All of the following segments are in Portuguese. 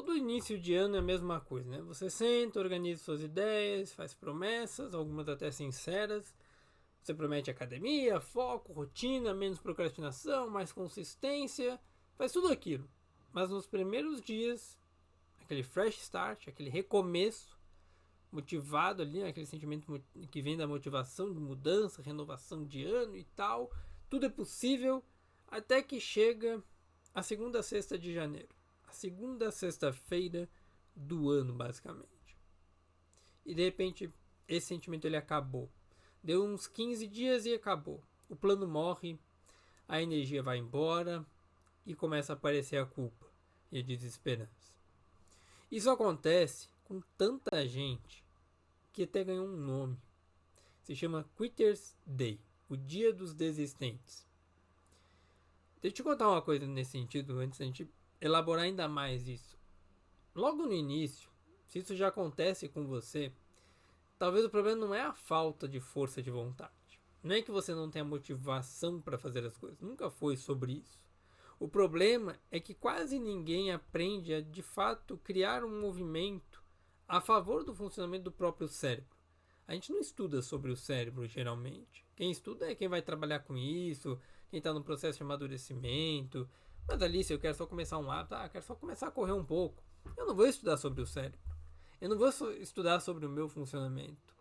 todo início de ano é a mesma coisa, né? Você senta, organiza suas ideias, faz promessas, algumas até sinceras. Você promete academia, foco, rotina, menos procrastinação, mais consistência, faz tudo aquilo. Mas nos primeiros dias, aquele fresh start, aquele recomeço, motivado ali, aquele sentimento que vem da motivação de mudança, renovação de ano e tal, tudo é possível até que chega a segunda sexta de janeiro, a segunda sexta-feira do ano, basicamente. E de repente, esse sentimento ele acabou. Deu uns 15 dias e acabou. O plano morre, a energia vai embora e começa a aparecer a culpa e a desesperança. Isso acontece com tanta gente que até ganhou um nome. Se chama Quitters Day, o Dia dos Desistentes. Deixa eu te contar uma coisa nesse sentido, antes da gente elaborar ainda mais isso. Logo no início, se isso já acontece com você, talvez o problema não é a falta de força de vontade. Não é que você não tenha motivação para fazer as coisas. Nunca foi sobre isso. O problema é que quase ninguém aprende a, de fato, criar um movimento a favor do funcionamento do próprio cérebro. A gente não estuda sobre o cérebro, geralmente. Quem estuda é quem vai trabalhar com isso, quem está no processo de amadurecimento. Mas ali, se eu quero só começar um hábito, quero só começar a correr um pouco. Eu não vou estudar sobre o cérebro. Eu não vou estudar sobre o meu funcionamento.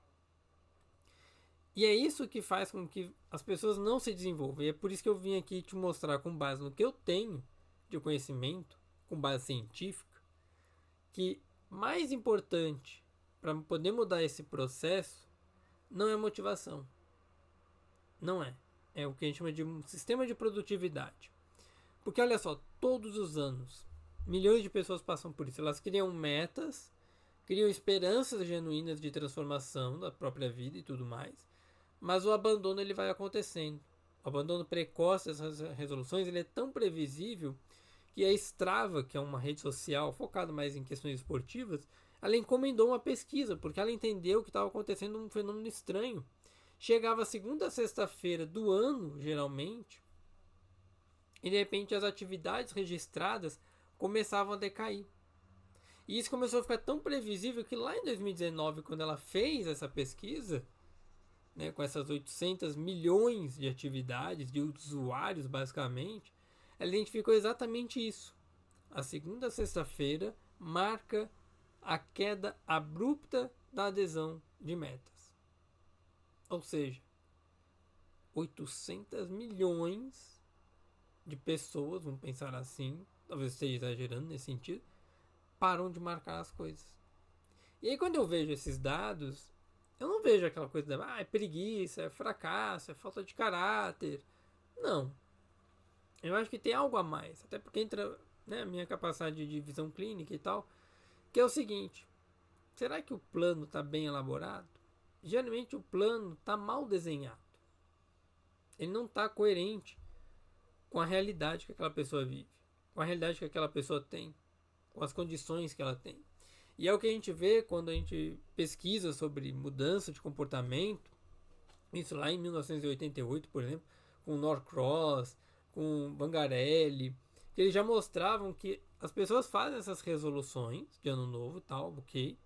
E é isso que faz com que as pessoas não se desenvolvam. E é por isso que eu vim aqui te mostrar, com base no que eu tenho de conhecimento, com base científica, que mais importante para poder mudar esse processo não é motivação. Não é. É o que a gente chama de um sistema de produtividade. Porque olha só, todos os anos, milhões de pessoas passam por isso. Elas criam metas, criam esperanças genuínas de transformação da própria vida e tudo mais. Mas o abandono ele vai acontecendo. O abandono precoce dessas resoluções ele é tão previsível que a Strava, que é uma rede social focada mais em questões esportivas, ela encomendou uma pesquisa, porque ela entendeu que estava acontecendo um fenômeno estranho. Chegava a segunda a sexta-feira do ano, geralmente, e de repente as atividades registradas começavam a decair. E isso começou a ficar tão previsível que lá em 2019, quando ela fez essa pesquisa, né, com essas 800 milhões de atividades, de usuários basicamente, ela identificou exatamente isso. A segunda sexta-feira marca a queda abrupta da adesão de metas. Ou seja, 800 milhões de pessoas, vamos pensar assim, talvez esteja exagerando nesse sentido, param de marcar as coisas. E aí quando eu vejo esses dados, eu não vejo aquela coisa de é preguiça, é fracasso, é falta de caráter. Não. Eu acho que tem algo a mais. Até porque entra, né, a minha capacidade de visão clínica e tal. Que é o seguinte. Será que o plano está bem elaborado? Geralmente o plano está mal desenhado. Ele não está coerente com a realidade que aquela pessoa vive. Com a realidade que aquela pessoa tem. Com as condições que ela tem. E é o que a gente vê quando a gente pesquisa sobre mudança de comportamento. Isso lá em 1988, por exemplo, com Norcross, com Bangarelli, que eles já mostravam que as pessoas fazem essas resoluções de ano novo, tal, ok.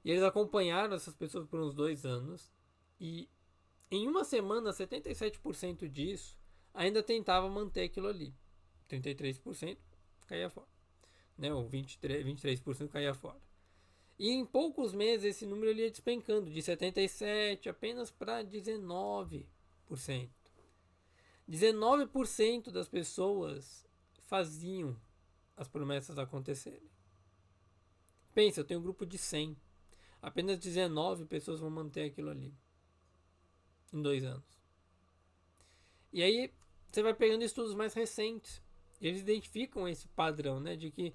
E eles acompanharam essas pessoas por uns 2 anos. E em uma semana, 77% disso ainda tentava manter aquilo ali. 33% caía fora. Né? Ou 23% caía fora. E em poucos meses esse número ele ia despencando de 77% apenas para 19%. 19% das pessoas faziam as promessas acontecerem. Pensa, eu tenho um grupo de 100. Apenas 19 pessoas vão manter aquilo ali. Em 2 anos. E aí você vai pegando estudos mais recentes. Eles identificam esse padrão, né? De que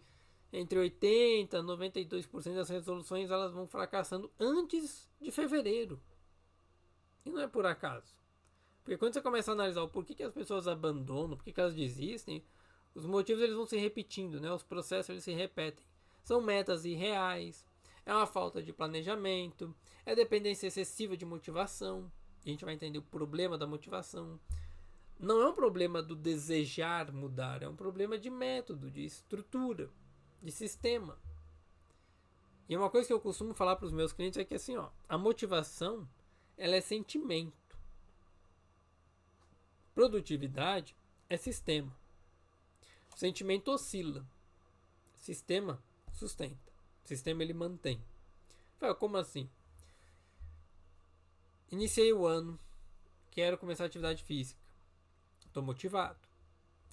entre 80% e 92% das resoluções elas vão fracassando antes de fevereiro. E não é por acaso. Porque quando você começa a analisar o porquê que as pessoas abandonam, porquê que elas desistem, os motivos eles vão se repetindo, né? Os processos eles se repetem. São metas irreais, é uma falta de planejamento, é dependência excessiva de motivação. E a gente vai entender o problema da motivação. Não é um problema do desejar mudar, é um problema de método, de estrutura. de sistema. E uma coisa que eu costumo falar para os meus clientes é que assim, ó, a motivação, ela é sentimento. Produtividade é sistema. O sentimento oscila. Sistema sustenta. O sistema ele mantém. Como assim? Iniciei o ano, quero começar a atividade física. Estou motivado.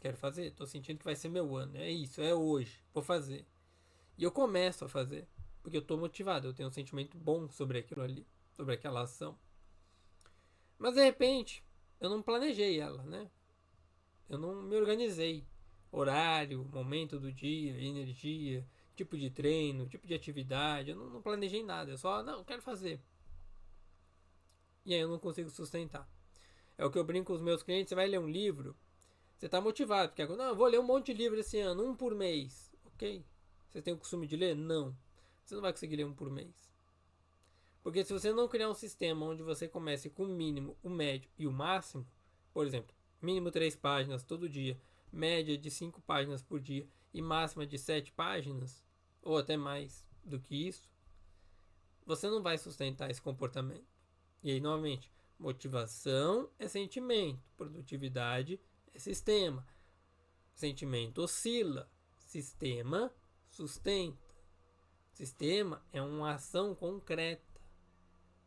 Quero fazer, estou sentindo que vai ser meu ano. É isso, é hoje. Vou fazer. E eu começo a fazer. Porque eu estou motivado, eu tenho um sentimento bom sobre aquilo ali, sobre aquela ação. Mas de repente, eu não planejei ela, né? Eu não me organizei. Horário, momento do dia, energia, tipo de treino, tipo de atividade. Eu não planejei nada. Eu só, não, eu quero fazer. E aí eu não consigo sustentar. É o que eu brinco com os meus clientes. Você vai ler um livro, você está motivado. Porque não, eu vou ler um monte de livro esse ano, um por mês. Ok? Você tem o costume de ler? Não. Você não vai conseguir ler um por mês. Porque se você não criar um sistema onde você comece com o mínimo, o médio e o máximo, por exemplo, mínimo 3 páginas todo dia, média de 5 páginas por dia e máxima de 7 páginas, ou até mais do que isso, você não vai sustentar esse comportamento. E aí, novamente, motivação é sentimento, produtividade é sistema. Sentimento oscila, sistema sustenta. Sistema é uma ação concreta,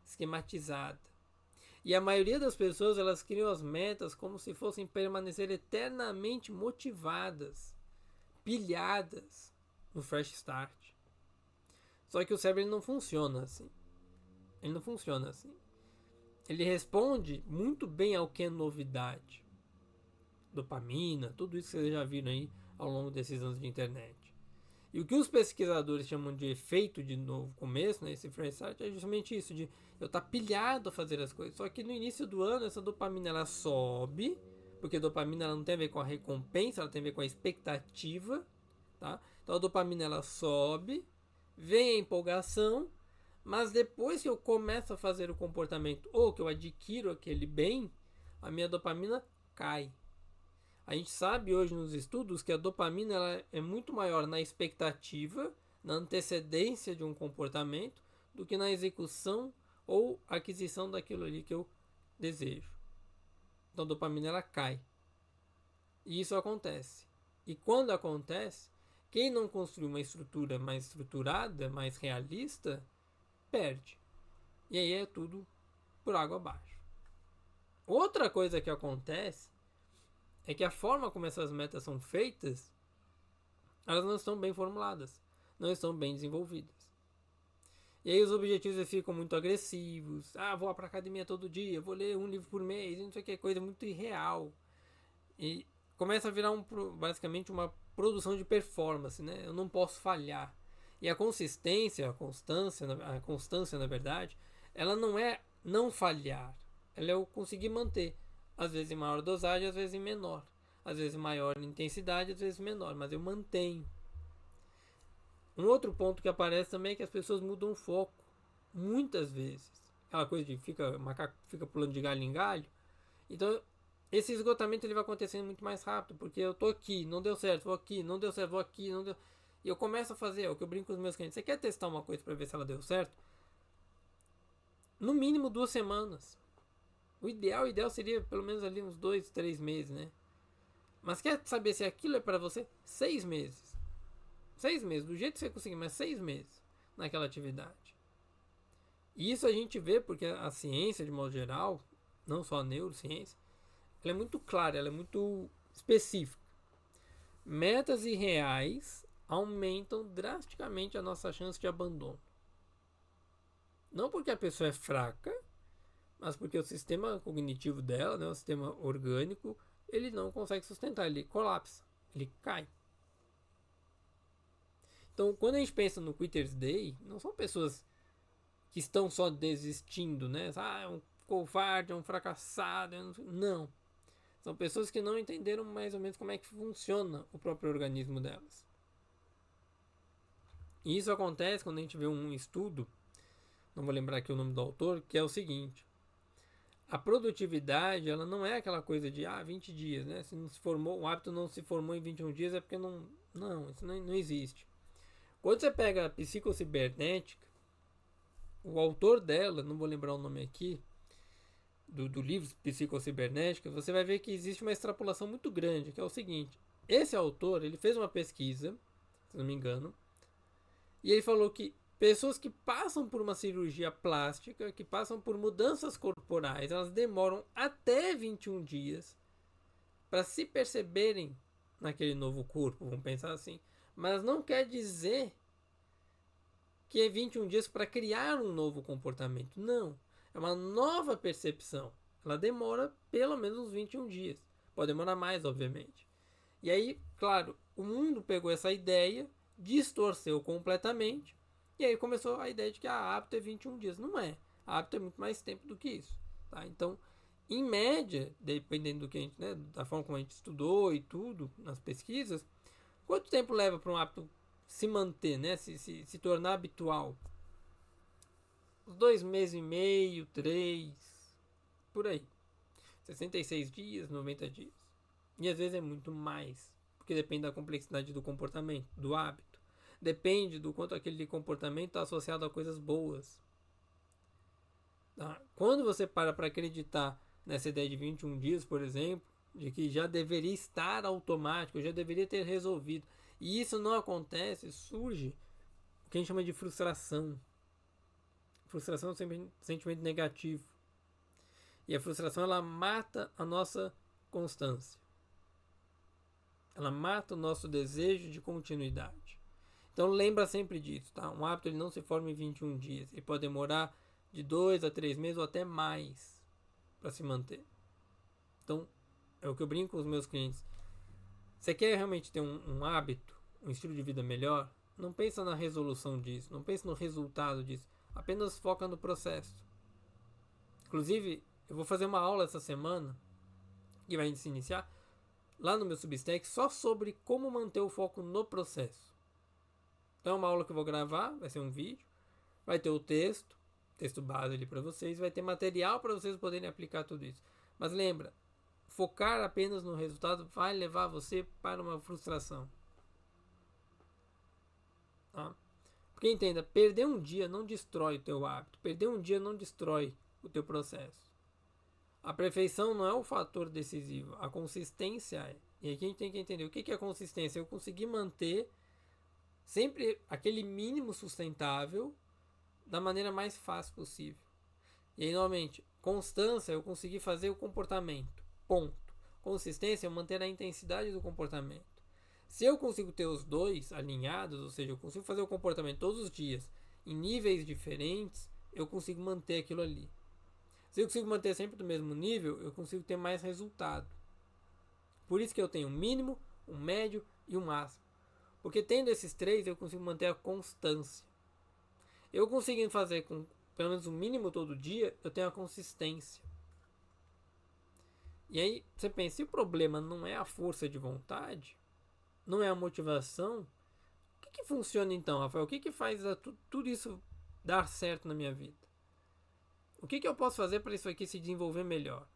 esquematizada. E a maioria das pessoas, elas criam as metas como se fossem permanecer eternamente motivadas, pilhadas no fresh start. Só que o cérebro ele não funciona assim. Ele não funciona assim. Ele responde muito bem ao que é novidade. Dopamina, tudo isso que vocês já viram aí ao longo desses anos de internet. E o que os pesquisadores chamam de efeito de novo começo, né, esse fresh start, é justamente isso, de eu estar pilhado a fazer as coisas. Só que no início do ano, essa dopamina ela sobe, porque a dopamina ela não tem a ver com a recompensa, ela tem a ver com a expectativa. Tá? Então a dopamina ela sobe, vem a empolgação, mas depois que eu começo a fazer o comportamento ou que eu adquiro aquele bem, a minha dopamina cai. A gente sabe hoje nos estudos que a dopamina ela é muito maior na expectativa, na antecedência de um comportamento, do que na execução ou aquisição daquilo ali que eu desejo. Então a dopamina ela cai. E isso acontece. E quando acontece, quem não construiu uma estrutura mais estruturada, mais realista, perde. E aí é tudo por água abaixo. Outra coisa que acontece é que a forma como essas metas são feitas, elas não estão bem formuladas, não estão bem desenvolvidas. E aí os objetivos ficam muito agressivos. Vou para academia todo dia, vou ler um livro por mês, não sei o que, coisa muito irreal. E começa a virar basicamente uma produção de performance, né? Eu não posso falhar. E a constância, na verdade, ela não é não falhar, ela é eu conseguir manter. Às vezes em maior dosagem, às vezes em menor. Às vezes em maior intensidade, às vezes menor. Mas eu mantenho. Um outro ponto que aparece também é que as pessoas mudam o foco. Muitas vezes. Aquela coisa de macaco fica pulando de galho em galho. Então, esse esgotamento ele vai acontecendo muito mais rápido. Porque eu tô aqui, não deu certo, vou aqui, não deu certo, vou aqui, não deu. E eu começo a fazer, é o que eu brinco com os meus clientes. Você quer testar uma coisa para ver se ela deu certo? No mínimo 2 semanas. O ideal seria pelo menos ali uns 2, 3 meses, né? Mas quer saber se aquilo é para você? 6 meses. 6 meses, do jeito que você conseguir, mas 6 meses naquela atividade. E isso a gente vê porque a ciência, de modo geral, não só a neurociência, ela é muito clara, ela é muito específica. Metas irreais aumentam drasticamente a nossa chance de abandono. Não porque a pessoa é fraca, mas porque o sistema cognitivo dela, né, o sistema orgânico, ele não consegue sustentar, ele colapsa, ele cai. Então, quando a gente pensa no Quitter's Day, não são pessoas que estão só desistindo, né? É um covarde, é um fracassado, não. São pessoas que não entenderam mais ou menos como é que funciona o próprio organismo delas. E isso acontece quando a gente vê um estudo, não vou lembrar aqui o nome do autor, que é o seguinte: a produtividade, ela não é aquela coisa de 20 dias, né? Se não se formou, o hábito não se formou em 21 dias é porque não, isso não existe. Quando você pega a psicocibernética, o autor dela, não vou lembrar o nome aqui, do livro Psicocibernética, você vai ver que existe uma extrapolação muito grande, que é o seguinte. Esse autor, ele fez uma pesquisa, se não me engano, e ele falou que pessoas que passam por uma cirurgia plástica, que passam por mudanças corporais, elas demoram até 21 dias para se perceberem naquele novo corpo, vamos pensar assim. Mas não quer dizer que é 21 dias para criar um novo comportamento. Não. É uma nova percepção. Ela demora pelo menos uns 21 dias. Pode demorar mais, obviamente. E aí, claro, o mundo pegou essa ideia, distorceu completamente, e aí começou a ideia de que a hábito é 21 dias. Não é. A hábito é muito mais tempo do que isso. Tá? Então, em média, dependendo do que a gente, né, da forma como a gente estudou e tudo, nas pesquisas, quanto tempo leva para um hábito se manter, né, se tornar habitual? Uns 2 meses e meio, 3, por aí. 66 dias, 90 dias. E às vezes é muito mais, porque depende da complexidade do comportamento, do hábito. Depende do quanto aquele comportamento está associado a coisas boas. Tá? Quando você para acreditar nessa ideia de 21 dias, por exemplo, de que já deveria estar automático, já deveria ter resolvido, e isso não acontece, surge o que a gente chama de frustração. Frustração é um sentimento negativo. E a frustração, ela mata a nossa constância. Ela mata o nosso desejo de continuidade. Então lembra sempre disso, tá? Um hábito ele não se forma em 21 dias. Ele pode demorar de 2 a 3 meses ou até mais para se manter. Então, é o que eu brinco com os meus clientes. Você quer realmente ter um hábito, um estilo de vida melhor? Não pensa na resolução disso, não pensa no resultado disso. Apenas foca no processo. Inclusive, eu vou fazer uma aula essa semana, que vai se iniciar, lá no meu Substack, só sobre como manter o foco no processo. Então é uma aula que eu vou gravar, vai ser um vídeo, vai ter o texto base ali para vocês, vai ter material para vocês poderem aplicar tudo isso. Mas lembra, focar apenas no resultado vai levar você para uma frustração. Tá? Porque entenda, perder um dia não destrói o teu hábito, perder um dia não destrói o teu processo. A perfeição não é o fator decisivo, a consistência é. E aqui a gente tem que entender o que é consistência. Eu conseguir manter sempre aquele mínimo sustentável da maneira mais fácil possível. E aí, novamente, constância eu conseguir fazer o comportamento. Ponto. Consistência é manter a intensidade do comportamento. Se eu consigo ter os dois alinhados, ou seja, eu consigo fazer o comportamento todos os dias em níveis diferentes, eu consigo manter aquilo ali. Se eu consigo manter sempre do mesmo nível, eu consigo ter mais resultado. Por isso que eu tenho um mínimo, um médio e um máximo. Porque tendo esses três, eu consigo manter a constância. Eu conseguindo fazer com pelo menos o mínimo todo dia, eu tenho a consistência. E aí você pensa, se o problema não é a força de vontade, não é a motivação, o que funciona então, Rafael? O que faz tudo isso dar certo na minha vida? O que eu posso fazer para isso aqui se desenvolver melhor?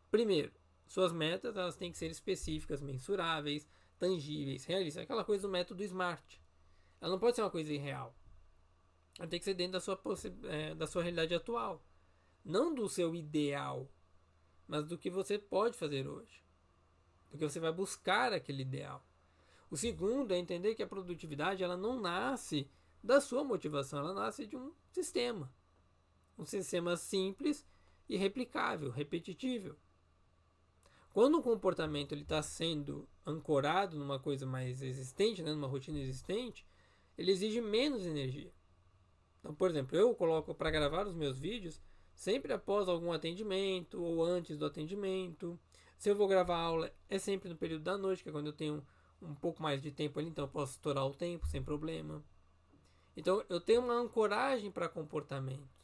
Primeiro, suas metas elas têm que ser específicas, mensuráveis, tangíveis, realistas. Aquela coisa do método SMART. Ela não pode ser uma coisa irreal. Ela tem que ser dentro da sua realidade atual. Não do seu ideal, mas do que você pode fazer hoje. Porque você vai buscar aquele ideal. O segundo é entender que a produtividade ela não nasce da sua motivação, ela nasce de um sistema. Um sistema simples e replicável, repetitível. Quando um comportamento está sendo ancorado numa coisa mais existente, né, numa rotina existente, ele exige menos energia. Então, por exemplo, eu coloco para gravar os meus vídeos sempre após algum atendimento ou antes do atendimento. Se eu vou gravar aula, é sempre no período da noite, que é quando eu tenho um pouco mais de tempo ali, então eu posso estourar o tempo sem problema. Então, eu tenho uma ancoragem para comportamentos.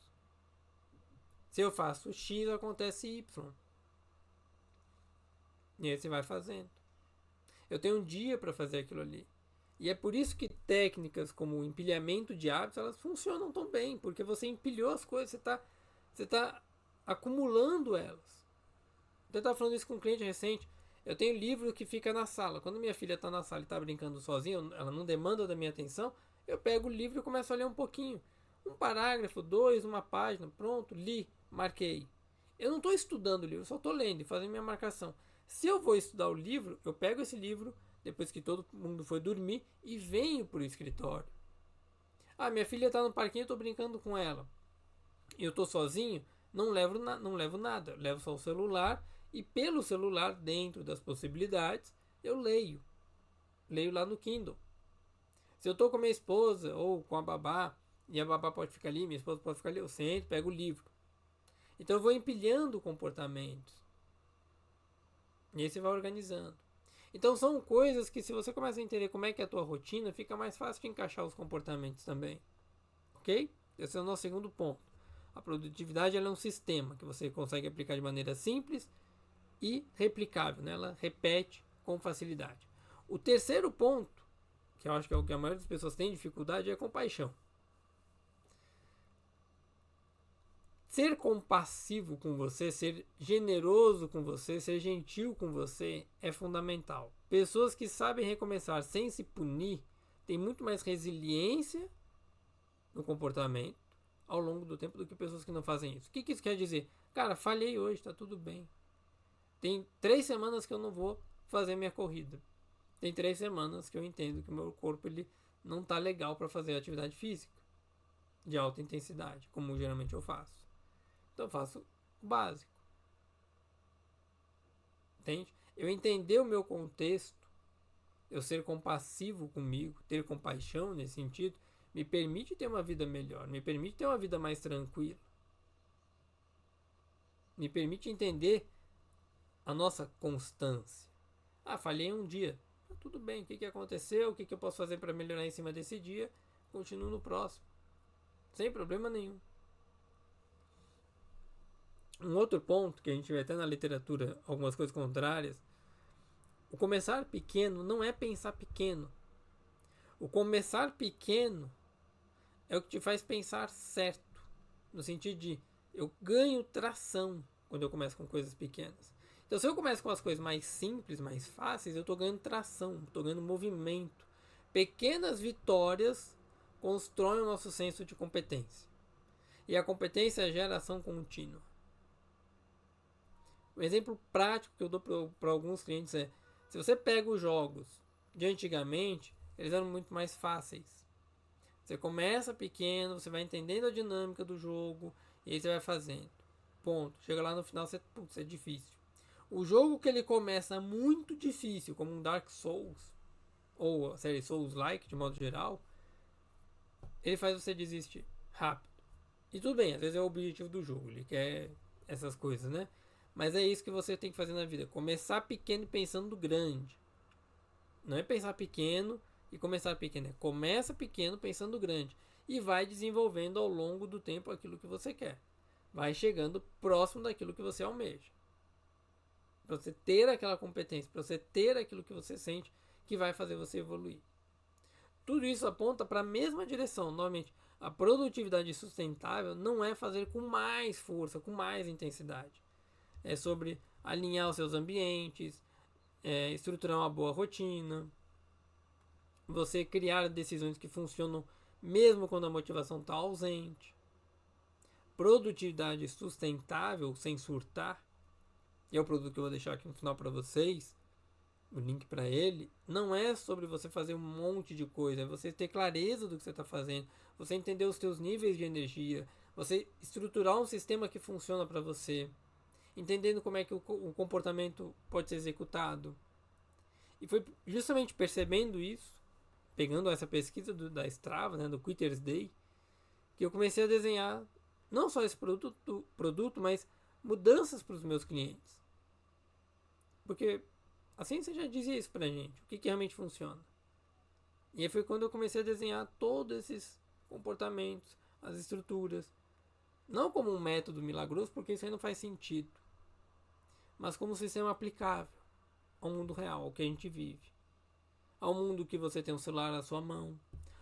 Se eu faço X, acontece Y. E aí você vai fazendo. Eu tenho um dia para fazer aquilo ali. E é por isso que técnicas como o empilhamento de hábitos, elas funcionam tão bem. Porque você empilhou as coisas, você tá acumulando elas. Eu estava falando isso com um cliente recente. Eu tenho livro que fica na sala. Quando minha filha está na sala e está brincando sozinha, ela não demanda da minha atenção, eu pego o livro e começo a ler um pouquinho. Um parágrafo, dois, uma página, pronto, li, marquei. Eu não estou estudando o livro, só estou lendo e fazendo minha marcação. Se eu vou estudar o livro, eu pego esse livro, depois que todo mundo foi dormir, e venho para o escritório. Ah, minha filha está no parquinho, eu estou brincando com ela. E eu estou sozinho, não levo nada. Eu levo só o celular e pelo celular, dentro das possibilidades, eu leio. Leio lá no Kindle. Se eu estou com a minha esposa ou com a babá, e a babá pode ficar ali, minha esposa pode ficar ali, eu sento, pego o livro. Então eu vou empilhando comportamentos. E aí você vai organizando. Então são coisas que, se você começa a entender como é que é a tua rotina, fica mais fácil de encaixar os comportamentos também. Ok? Esse é o nosso segundo ponto. A produtividade ela é um sistema que você consegue aplicar de maneira simples e replicável, né? Ela repete com facilidade. O terceiro ponto, que eu acho que é o que a maioria das pessoas tem dificuldade, é a compaixão. Ser compassivo com você, ser generoso com você, ser gentil com você é fundamental. Pessoas que sabem recomeçar sem se punir têm muito mais resiliência no comportamento ao longo do tempo do que pessoas que não fazem isso. O que isso quer dizer? Cara, falhei hoje, tá tudo bem. Tem 3 semanas que eu não vou fazer minha corrida. Tem 3 semanas que eu entendo que o meu corpo ele não tá legal para fazer atividade física de alta intensidade, como geralmente eu faço. Então eu faço o básico. Entende? Eu entender o meu contexto, eu ser compassivo comigo, ter compaixão nesse sentido, me permite ter uma vida melhor, me permite ter uma vida mais tranquila. Me permite entender a nossa constância. Ah, falhei um dia. Tudo bem, o que aconteceu? O que eu posso fazer para melhorar em cima desse dia? Continuo no próximo. Sem problema nenhum. Um outro ponto que a gente vê até na literatura, algumas coisas contrárias, o começar pequeno não é pensar pequeno. O começar pequeno é o que te faz pensar certo. No sentido de, eu ganho tração quando eu começo com coisas pequenas. Então, se eu começo com as coisas mais simples, mais fáceis, eu estou ganhando tração, estou ganhando movimento. Pequenas vitórias constroem o nosso senso de competência. E a competência é a geração contínua. Um exemplo prático que eu dou para alguns clientes é: se você pega os jogos de antigamente, eles eram muito mais fáceis. Você começa pequeno, você vai entendendo a dinâmica do jogo e aí você vai fazendo. Ponto. Chega lá no final, putz, é difícil. O jogo que ele começa muito difícil, como um Dark Souls ou a série Souls-like de modo geral, ele faz você desistir rápido. E tudo bem, às vezes é o objetivo do jogo, ele quer essas coisas, né? Mas é isso que você tem que fazer na vida. Começar pequeno e pensando grande. Não é pensar pequeno e começar pequeno. É começa pequeno pensando grande. E vai desenvolvendo ao longo do tempo aquilo que você quer. Vai chegando próximo daquilo que você almeja. Para você ter aquela competência. Para você ter aquilo que você sente que vai fazer você evoluir. Tudo isso aponta para a mesma direção. Novamente, a produtividade sustentável não é fazer com mais força, com mais intensidade. É sobre alinhar os seus ambientes, estruturar uma boa rotina, você criar decisões que funcionam mesmo quando a motivação está ausente. Produtividade sustentável, sem surtar, e é o produto que eu vou deixar aqui no final para vocês, o link para ele, não é sobre você fazer um monte de coisa, é você ter clareza do que você está fazendo, você entender os seus níveis de energia, você estruturar um sistema que funciona para você, entendendo como é que o comportamento pode ser executado. E foi justamente percebendo isso, pegando essa pesquisa da Strava, né, do Quitter's Day, que eu comecei a desenhar não só esse produto, mas mudanças para os meus clientes. Porque a ciência já dizia isso pra gente, o que realmente funciona. E aí foi quando eu comecei a desenhar todos esses comportamentos, as estruturas, não como um método milagroso, porque isso aí não faz sentido, mas como um sistema aplicável ao mundo real, ao que a gente vive. Ao mundo que você tem um celular na sua mão,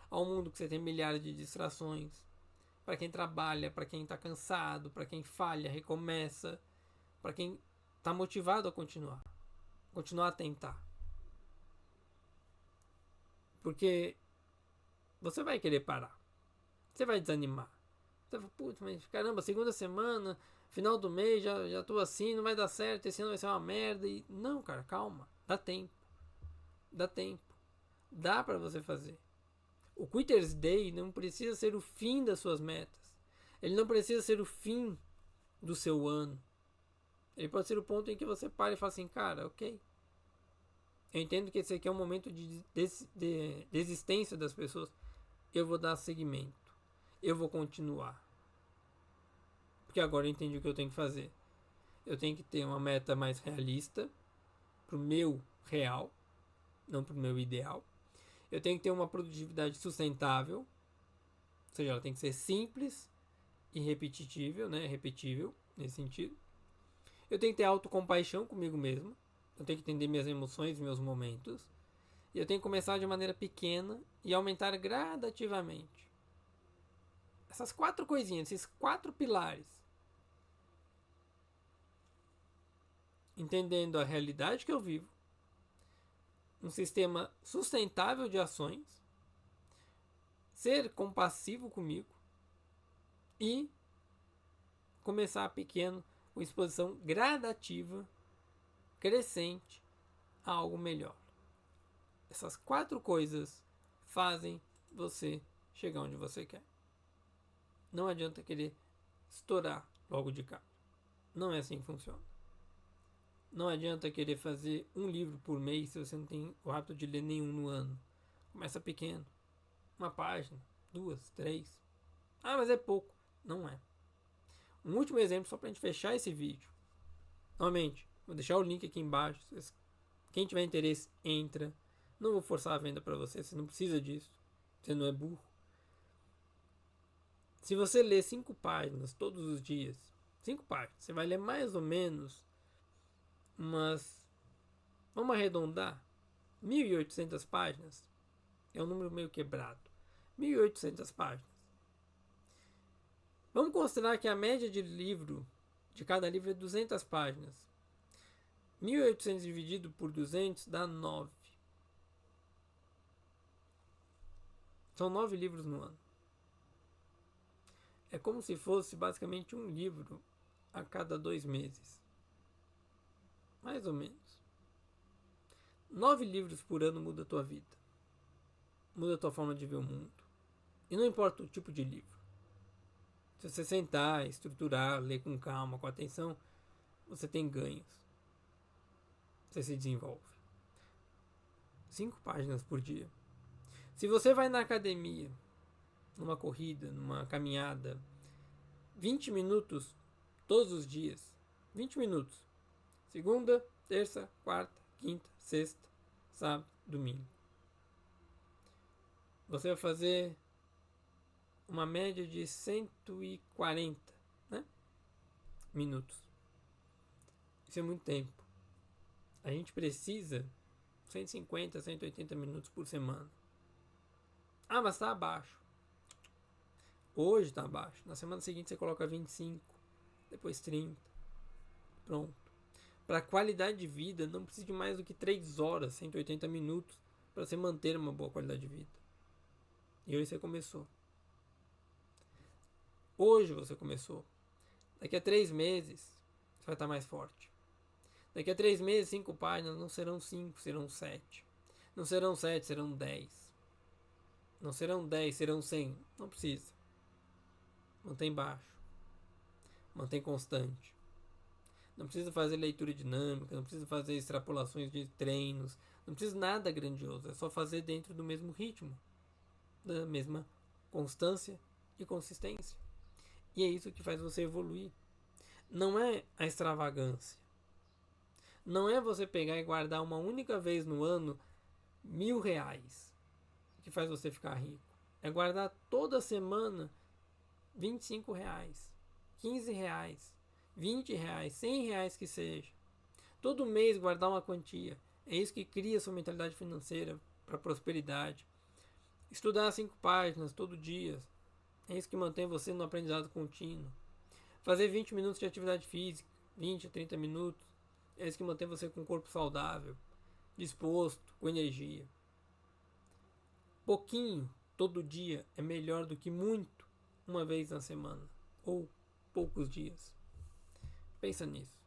ao mundo que você tem milhares de distrações. Para quem trabalha, para quem está cansado, para quem falha, recomeça, para quem está motivado a continuar a tentar. Porque você vai querer parar. Você vai desanimar. Você fala, putz, mas caramba, segunda semana, final do mês, já tô assim, não vai dar certo, esse ano vai ser uma merda. E não, cara, calma. Dá tempo. Dá tempo. Dá pra você fazer. O Quitter's Day não precisa ser o fim das suas metas. Ele não precisa ser o fim do seu ano. Ele pode ser o ponto em que você para e fala assim, cara, ok. Eu entendo que esse aqui é um momento de desistência das pessoas. Eu vou dar seguimento. Eu vou continuar. Porque agora eu entendi o que eu tenho que fazer. Eu tenho que ter uma meta mais realista pro meu real, não pro meu ideal. Eu tenho que ter uma produtividade sustentável. Ou seja, ela tem que ser simples e repetitível, né? Repetível nesse sentido. Eu tenho que ter autocompaixão comigo mesmo. Eu tenho que entender minhas emoções e meus momentos. E eu tenho que começar de maneira pequena e aumentar gradativamente. Essas 4 coisinhas, esses 4 pilares. Entendendo a realidade que eu vivo. Um sistema sustentável de ações. Ser compassivo comigo. E começar pequeno, com exposição gradativa, crescente, a algo melhor. Essas 4 coisas fazem você chegar onde você quer. Não adianta querer estourar logo de cara. Não é assim que funciona. Não adianta querer fazer um livro por mês se você não tem o hábito de ler nenhum no ano. Começa pequeno. Uma página, 2, 3. Ah, mas é pouco. Não é. Um último exemplo só pra gente fechar esse vídeo. Novamente, vou deixar o link aqui embaixo. Quem tiver interesse, entra. Não vou forçar a venda para você. Você não precisa disso. Você não é burro. Se você ler 5 páginas todos os dias, 5 páginas, você vai ler mais ou menos umas, vamos arredondar, 1.800 páginas. É um número meio quebrado. 1.800 páginas. Vamos considerar que a média de cada livro é 200 páginas. 1.800 dividido por 200 dá 9. São 9 livros no ano. É como se fosse basicamente um livro a cada 2 meses. Mais ou menos. 9 livros por ano muda a tua vida. Muda a tua forma de ver o mundo. E não importa o tipo de livro. Se você sentar, estruturar, ler com calma, com atenção, você tem ganhos. Você se desenvolve. 5 páginas por dia. Se você vai na academia, numa corrida, numa caminhada, 20 minutos todos os dias. 20 minutos. Segunda, terça, quarta, quinta, sexta, sábado, domingo. Você vai fazer uma média de 140, né? Minutos. Isso é muito tempo. A gente precisa 150, 180 minutos por semana. Ah, mas tá abaixo. Hoje tá abaixo. Na semana seguinte você coloca 25, depois 30. Pronto. Para qualidade de vida, não precisa de mais do que 3 horas, 180 minutos, para você manter uma boa qualidade de vida. E hoje você começou. Hoje você começou. Daqui a 3 meses, você vai estar mais forte. Daqui a 3 meses, 5 páginas não serão 5, serão 7. Não serão 7, serão 10. Não serão 10, serão 100. Não precisa. Mantém baixo. Mantém constante. Não precisa fazer leitura dinâmica, não precisa fazer extrapolações de treinos, não precisa nada grandioso, é só fazer dentro do mesmo ritmo, da mesma constância e consistência. E é isso que faz você evoluir. Não é a extravagância. Não é você pegar e guardar uma única vez no ano R$ 1.000 que faz você ficar rico. É guardar toda semana R$ 25, R$ 15, R$ 20, R$ 100 que seja. Todo mês guardar uma quantia. É isso que cria sua mentalidade financeira para prosperidade. Estudar 5 páginas todo dia. É isso que mantém você no aprendizado contínuo. Fazer 20 minutos de atividade física, 20 a 30 minutos. É isso que mantém você com o corpo saudável, disposto, com energia. Pouquinho todo dia é melhor do que muito uma vez na semana ou poucos dias. Pensa nisso.